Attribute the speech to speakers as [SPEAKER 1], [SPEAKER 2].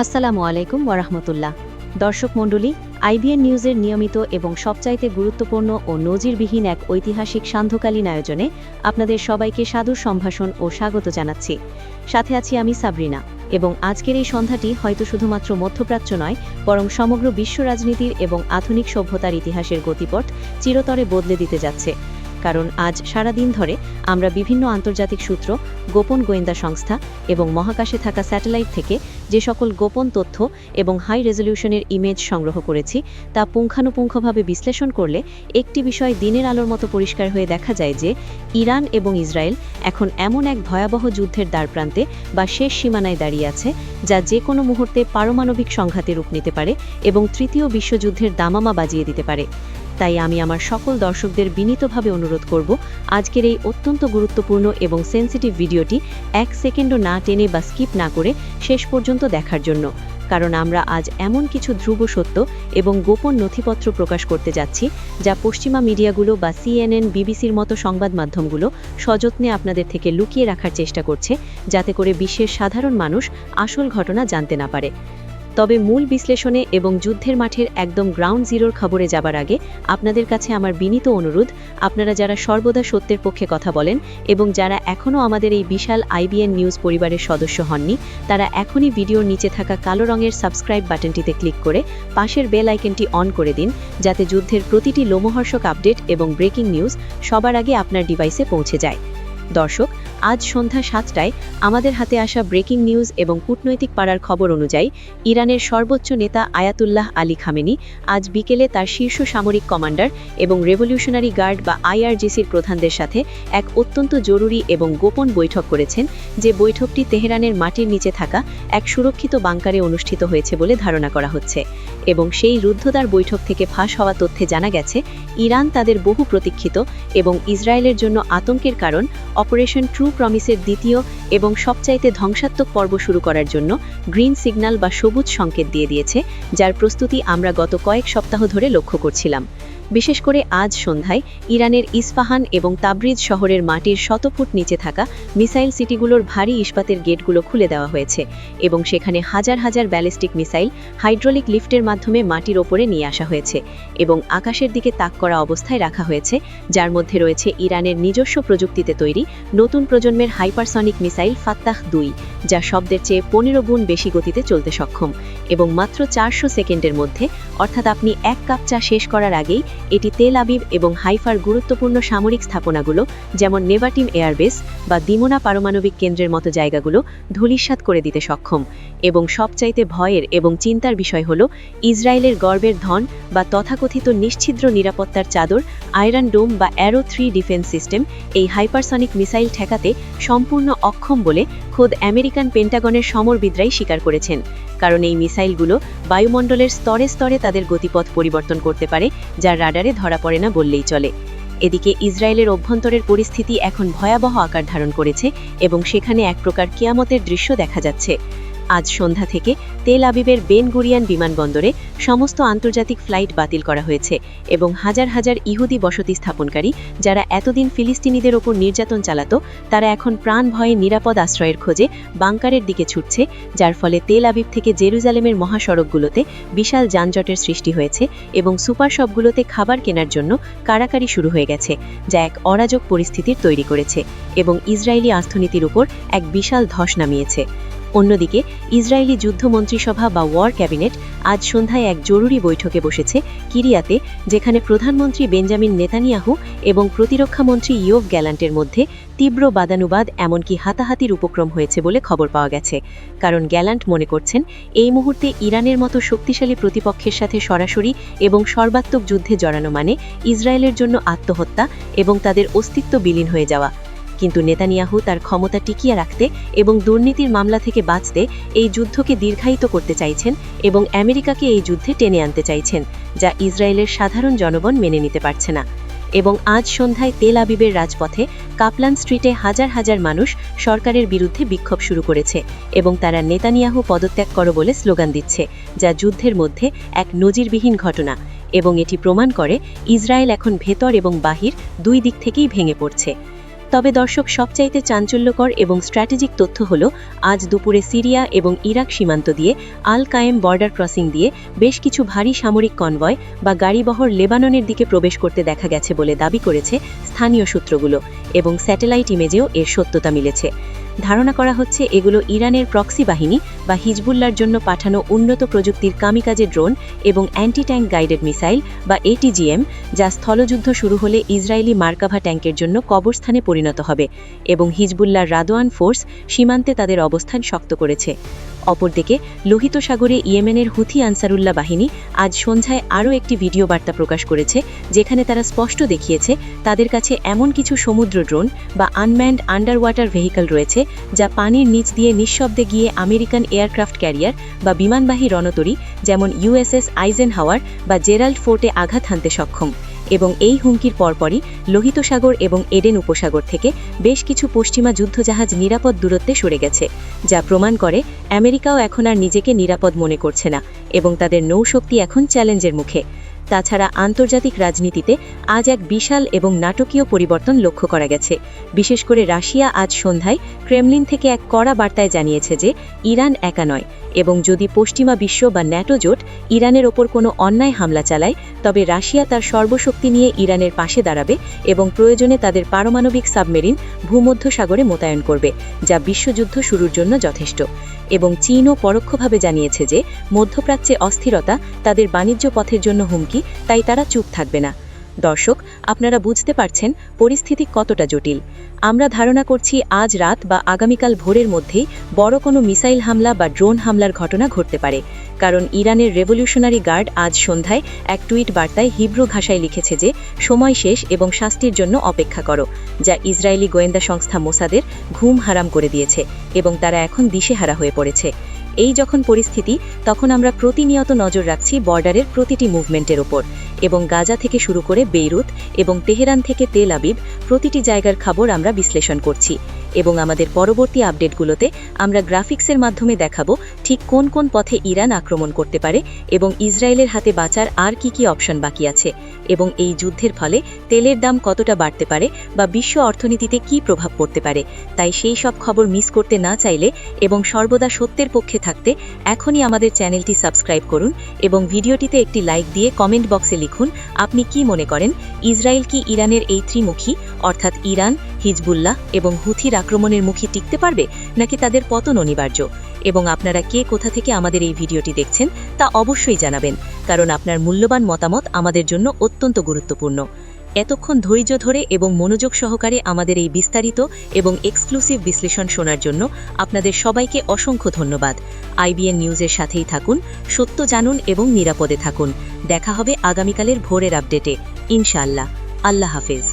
[SPEAKER 1] আসসালামু আলাইকুম ওয়ারাহমতুল্লাহ। দর্শক মণ্ডলী, আইবিএন নিউজের নিয়মিত এবং সবচাইতে গুরুত্বপূর্ণ ও নজিরবিহীন এক ঐতিহাসিক সান্ধ্যকালীন আয়োজনে আপনাদের সবাইকে সাদর সম্ভাষণ ও স্বাগত জানাচ্ছি। সাথে আছি আমি সাবরিনা, এবং আজকের এই সন্ধ্যাটি হয়তো শুধুমাত্র মধ্যপ্রাচ্য নয়, বরং সমগ্র বিশ্ব রাজনীতির এবং আধুনিক সভ্যতার ইতিহাসের গতিপথ চিরতরে বদলে দিতে যাচ্ছে। কারণ আজ সারা দিন ধরে আমরা বিভিন্ন আন্তর্জাতিক সূত্র, গোপন গোয়েন্দা সংস্থা এবং মহাকাশে থাকা স্যাটেলাইট থেকে যে সকল গোপন তথ্য এবং হাই রেজলিউশনের ইমেজ সংগ্রহ করেছি তা পুঙ্খানুপুঙ্খভাবে বিশ্লেষণ করলে একটি বিষয় দিনের আলোর মতো পরিষ্কার হয়ে দেখা যায় যে ইরান এবং ইসরায়েল এখন এমন এক ভয়াবহ যুদ্ধের দ্বারপ্রান্তে বা শেষ সীমানায় দাঁড়িয়ে আছে, যা যে কোনো মুহূর্তে পারমাণবিক সংঘাতে রূপ নিতে পারে এবং তৃতীয় বিশ্বযুদ্ধের দামামা বাজিয়ে দিতে পারে। তাই আমি আমার সকল দর্শকদের বিনীতভাবে অনুরোধ করব, আজকের এই অত্যন্ত গুরুত্বপূর্ণ এবং সেন্সিটিভ ভিডিওটি এক সেকেন্ডও না টেনে বা স্কিপ না করে শেষ পর্যন্ত দেখার জন্য। কারণ আমরা আজ এমন কিছু ধ্রুব সত্য এবং গোপন নথিপত্র প্রকাশ করতে যাচ্ছি, যা পশ্চিমা মিডিয়াগুলো বা CNN, বিবিসির মতো সংবাদ মাধ্যমগুলো সযত্নে আপনাদের থেকে লুকিয়ে রাখার চেষ্টা করছে, যাতে করে বিশ্বের সাধারণ মানুষ আসল ঘটনা জানতে না পারে। তবে মূল বিশ্লেষণে এবং যুদ্ধের মাঠের একদম গ্রাউন্ড জিরোর খবরে যাবার আগে আপনাদের কাছে আমার বিনীত অনুরোধ, আপনারা যারা সর্বদা সত্যের পক্ষে কথা বলেন এবং যারা এখনও আমাদের এই বিশাল আইবিএন নিউজ পরিবারের সদস্য হননি, তারা এখনই ভিডিওর নিচে থাকা কালো রঙের সাবস্ক্রাইব বাটনটিতে ক্লিক করে পাশের বেল আইকনটি অন করে দিন, যাতে যুদ্ধের প্রতিটি লোমহর্ষক আপডেট এবং ব্রেকিং নিউজ সবার আগে আপনার ডিভাইসে পৌঁছে যায়। দর্শক, আজ সন্ধ্যা 7টায় আমাদের হাতে আসা ব্রেকিং নিউজ এবং কূটনৈতিক পাড়ার খবর অনুযায়ী ইরানের সর্বোচ্চ নেতা আয়াতুল্লাহ আলী খামেনি আজ বিকেলে তার শীর্ষ সামরিক কমান্ডার এবং রেভলিউশনারি গার্ড বা IRGCর প্রধানদের সাথে এক অত্যন্ত জরুরি এবং গোপন বৈঠক করেছেন, যে বৈঠকটি তেহরানের মাটির নিচে থাকা এক সুরক্ষিত বাংকারে অনুষ্ঠিত হয়েছে বলে ধারণা করা হচ্ছে। এবং সেই রুদ্ধদ্বার বৈঠক থেকে ফাঁস হওয়া তথ্যে জানা গেছে, ইরান তাদের বহু প্রতীক্ষিত এবং ইসরায়েলের জন্য আতঙ্কের কারণ অপারেশন ট্রু প্রমিসের দ্বিতীয় এবং সবচাইতে ধ্বংসাত্মক পর্ব শুরু করার জন্য গ্রিন সিগন্যাল বা সবুজ সংকেত দিয়ে দিয়েছে, যার প্রস্তুতি আমরা গত কয়েক সপ্তাহ ধরে লক্ষ্য করছিলাম। বিশেষ করে আজ সন্ধ্যায় ইরানের ইস্পাহান এবং তাবরিজ শহরের মাটির 100 ফুট নিচে থাকা মিসাইল সিটিগুলোর ভারী ইস্পাতের গেটগুলো খুলে দেওয়া হয়েছে এবং সেখানে হাজার হাজার ব্যালিস্টিক মিসাইল হাইড্রোলিক লিফটের মাধ্যমে মাটির ওপরে নিয়ে আসা হয়েছে এবং আকাশের দিকে তাক করা অবস্থায় রাখা হয়েছে, যার মধ্যে রয়েছে ইরানের নিজস্ব প্রযুক্তিতে তৈরি নতুন প্রজন্মের হাইপারসনিক মিসাইল ফাত্তাহ 2, যা শব্দের চেয়ে 15 গুণ বেশি গতিতে চলতে সক্ষম এবং মাত্র 400 সেকেন্ডের মধ্যে, অর্থাৎ আপনি এক কাপ চা শেষ করার আগেই এটি তেল আবিব এবং হাইফার গুরুত্বপূর্ণ সামরিক স্থাপনাগুলো যেমন নেভাটিম এয়ারবেস বা দিমোনা পারমাণবিক কেন্দ্রের মতো জায়গাগুলো ধূলিসাৎ করে দিতে সক্ষম। এবং সবচাইতে ভয়ের এবং চিন্তার বিষয় হল, ইসরায়েলের গর্বের ধন বা তথাকথিত নিশ্ছিদ্র নিরাপত্তার চাদর আয়রন ডোম বা অ্যারো 3 ডিফেন্স সিস্টেম এই হাইপারসনিক মিসাইল ঠেকাতে সম্পূর্ণ অক্ষম বলে খোদ আমেরিকান পেন্টাগনের সমরবিদরাই স্বীকার করেছেন। কারণ এই মিসাইলগুলো বায়ুমণ্ডলের স্তরে স্তরে তাদের গতিপথ পরিবর্তন করতে পারে, যা রাডারে ধরা পড়ে না বললেই চলে। এদিকে ইসরায়েলের অভ্যন্তরের পরিস্থিতি এখন ভয়াবহ আকার ধারণ করেছে এবং সেখানে এক প্রকার কিয়ামতের দৃশ্য দেখা যাচ্ছে। আজ সন্ধ্যা থেকে তেল আবিবের বেন গুরিয়ান বিমানবন্দরে সমস্ত আন্তর্জাতিক ফ্লাইট বাতিল করা হয়েছে এবং হাজার হাজার ইহুদি বসতি স্থাপনকারী, যারা এতদিন ফিলিস্তিনিদের ওপর নির্যাতন চালাতো, তারা এখন প্রাণ ভয়ে নিরাপদ আশ্রয়ের খোঁজে বাংকারের দিকে ছুটছে, যার ফলে তেল আবিব থেকে জেরুজালেমের মহাসড়কগুলোতে বিশাল যানজটের সৃষ্টি হয়েছে এবং সুপার শপগুলোতে খাবার কেনার জন্য কাড়াকাড়ি শুরু হয়ে গেছে, যা এক অরাজক পরিস্থিতির তৈরি করেছে এবং ইসরায়েলি অর্থনীতির উপর এক বিশাল ধস নামিয়েছে। অন্যদিকে ইসরায়েলি যুদ্ধ মন্ত্রিসভা বা ওয়ার ক্যাবিনেট আজ সন্ধ্যায় এক জরুরি বৈঠকে বসেছে কিরিয়াতে, যেখানে প্রধানমন্ত্রী বেঞ্জামিন নেতানিয়াহু এবং প্রতিরক্ষামন্ত্রী ইয়োভ গ্যালান্টের মধ্যে তীব্র বাদানুবাদ, এমনকি হাতাহাতির উপক্রম হয়েছে বলে খবর পাওয়া গেছে। কারণ গ্যালান্ট মনে করছেন, এই মুহূর্তে ইরানের মতো শক্তিশালী প্রতিপক্ষের সাথে সরাসরি এবং সর্বাত্মক যুদ্ধে জড়ানো মানে ইসরায়েলের জন্য আত্মহত্যা এবং তাদের অস্তিত্ব বিলীন হয়ে যাওয়া। কিন্তু নেতানিয়াহু তার ক্ষমতা টিকিয়ে রাখতে এবং দুর্নীতির মামলা থেকে বাঁচতে এই যুদ্ধকে দীর্ঘায়িত করতে চাইছেন এবং আমেরিকাকে এই যুদ্ধে টেনে আনতে চাইছেন, যা ইসরায়েলের সাধারণ জনগণ মেনে নিতে পারছে না। এবং আজ সন্ধ্যায় তেল আবিবের রাজপথে কাপলান স্ট্রিটে হাজার হাজার মানুষ সরকারের বিরুদ্ধে বিক্ষোভ শুরু করেছে এবং তারা নেতানিয়াহু পদত্যাগ করো বলে স্লোগান দিচ্ছে, যা যুদ্ধের মধ্যে এক নজিরবিহীন ঘটনা এবং এটি প্রমাণ করে ইসরায়েল এখন ভেতর এবং বাহির দুই দিক থেকেই ভেঙে পড়ছে। তবে দর্শক, সবচাইতে চাঞ্চল্যকর এবং স্ট্র্যাটেজিক তথ্য হল আজ দুপুরে সিরিয়া এবং ইরাক সীমান্ত দিয়ে আল কায়েম বর্ডার ক্রসিং দিয়ে বেশ কিছু ভারী সামরিক কনভয় বা গাড়িবহর লেবাননের দিকে প্রবেশ করতে দেখা গেছে বলে দাবি করেছে স্থানীয় সূত্রগুলো, এবং স্যাটেলাইট ইমেজেও এর সত্যতা মিলেছে। ধারণা করা হচ্ছে এগুলো ইরানের প্রক্সি বাহিনী বা হিজবুল্লার জন্য পাঠানো উন্নত প্রযুক্তির কামিকাজে ড্রোন এবং অ্যান্টি ট্যাঙ্ক গাইডেড মিসাইল বা এটিজিএম, যা স্থলযুদ্ধ শুরু হলে ইসরায়েলি মার্কাভা ট্যাঙ্কের জন্য কবরস্থানে পরিণত হবে, এবং হিজবুল্লার রাদোয়ান ফোর্স সীমান্তে তাদের অবস্থান শক্ত করেছে। অপরদিকে লোহিত সাগরে ইয়েমেনের হুথি আনসারুল্লাহ বাহিনী আজ সন্ধ্যায় আরও একটি ভিডিও বার্তা প্রকাশ করেছে, যেখানে তারা স্পষ্ট দেখিয়েছে তাদের কাছে এমন কিছু সমুদ্র ড্রোন বা আনম্যান্ড আন্ডার ওয়াটার ভেহিকল রয়েছে যা পানির নিচ দিয়ে নিঃশব্দে গিয়ে আমেরিকান এয়ারক্রাফট ক্যারিয়ার বা বিমানবাহী রণতরী যেমন ইউএসএস আইজেনহাওয়ার বা জেরাল্ড ফোর্টে আঘাত হানতে সক্ষম। এবং এই হুমকির পরপরই লোহিত সাগর এবং এডেন উপসাগর থেকে বেশ কিছু পশ্চিমা যুদ্ধজাহাজ নিরাপদ দূরত্বে সরে গেছে, যা প্রমাণ করে আমেরিকাও এখন আর নিজেকে নিরাপদ মনে করছে না এবং তাদের নৌশক্তি এখন চ্যালেঞ্জের মুখে। তাছাড়া আন্তর্জাতিক রাজনীতিতে আজ এক বিশাল এবং নাটকীয় পরিবর্তন লক্ষ্য করা গেছে। বিশেষ করে রাশিয়া আজ সন্ধ্যায় ক্রেমলিন থেকে এক কড়া বার্তায় জানিয়েছে যে ইরান একা নয়, এবং যদি পশ্চিমা বিশ্ব বা ন্যাটো জোট ইরানের ওপর কোনো অন্যায় হামলা চালায়, তবে রাশিয়া তার সর্বশক্তি নিয়ে ইরানের পাশে দাঁড়াবে এবং প্রয়োজনে তাদের পারমাণবিক সাবমেরিন ভূমধ্যসাগরে মোতায়েন করবে, যা বিশ্বযুদ্ধ শুরুর জন্য যথেষ্ট। এবং চীনও পরোক্ষভাবে জানিয়েছে যে মধ্যপ্রাচ্যে অস্থিরতা তাদের বাণিজ্য পথের জন্য হুমকি, তাই তারা চুপ থাকবে না। দর্শক, আপনারা বুঝতে পারছেন পরিস্থিতি কতটা জটিল। আমরা ধারণা করছি আজ রাত বা আগামীকাল ভোরের মধ্যেই বড় কোনো মিসাইল হামলা বা ড্রোন হামলার ঘটনা ঘটতে পারে, কারণ ইরানের রেভলিউশনারি গার্ড আজ সন্ধ্যায় এক টুইট বার্তায় হিব্রু ভাষায় লিখেছে যে সময় শেষ এবং শাস্তির জন্য অপেক্ষা করো, যা ইসরায়েলি গোয়েন্দা সংস্থা মোসাদের ঘুম হারাম করে দিয়েছে এবং তারা এখন দিশেহারা হয়ে পড়েছে। এই যখন পরিস্থিতি, তখন আমরা প্রতিনিয়ত নজর রাখছি বর্ডারের প্রতিটি মুভমেন্টের ওপর, এবং গাজা থেকে শুরু করে বেইরুত এবং তেহরান থেকে তেল আবিব প্রতিটি জায়গার খবর আমরা বিশ্লেষণ করছি। এবং আমাদের পরবর্তী আপডেটগুলোতে আমরা গ্রাফিক্সের মাধ্যমে দেখাবো ঠিক কোন কোন পথে ইরান আক্রমণ করতে পারে এবং ইসরায়েলের হাতে বাঁচার আর কি কি অপশন বাকি আছে, এবং এই যুদ্ধের ফলে তেলের দাম কতটা বাড়তে পারে বা বিশ্ব অর্থনীতিতে কি প্রভাব পড়তে পারে। তাই সেই সব খবর মিস করতে না চাইলে এবং সর্বদা সত্যের পক্ষে থাকতে এখনই আমাদের চ্যানেলটি সাবস্ক্রাইব করুন এবং ভিডিওটিতে একটি লাইক দিয়ে কমেন্ট বক্সে লিখুন আপনি কি মনে করেন, ইসরায়েল কি ইরানের এই ত্রিমুখী অর্থাৎ ইরান, হিজবুল্লাহ এবং হুথির আক্রমণের মুখে টিকতে পারবে, নাকি তাদের পতন অনিবার্য? এবং আপনারা কে কোথা থেকে আমাদের এই ভিডিওটি দেখছেন তা অবশ্যই জানাবেন, কারণ আপনার মূল্যবান মতামত আমাদের জন্য অত্যন্ত গুরুত্বপূর্ণ। এতক্ষণ ধৈর্য ধরে এবং মনোযোগ সহকারে আমাদের এই বিস্তারিত এবং এক্সক্লুসিভ বিশ্লেষণ শোনার জন্য আপনাদের সবাইকে অসংখ্য ধন্যবাদ। আইবিএন নিউজের সাথেই থাকুন, সত্য জানুন এবং নিরাপদে থাকুন। দেখা হবে আগামীকালের ভোরের আপডেটে, ইনশাআল্লাহ। আল্লাহ হাফেজ।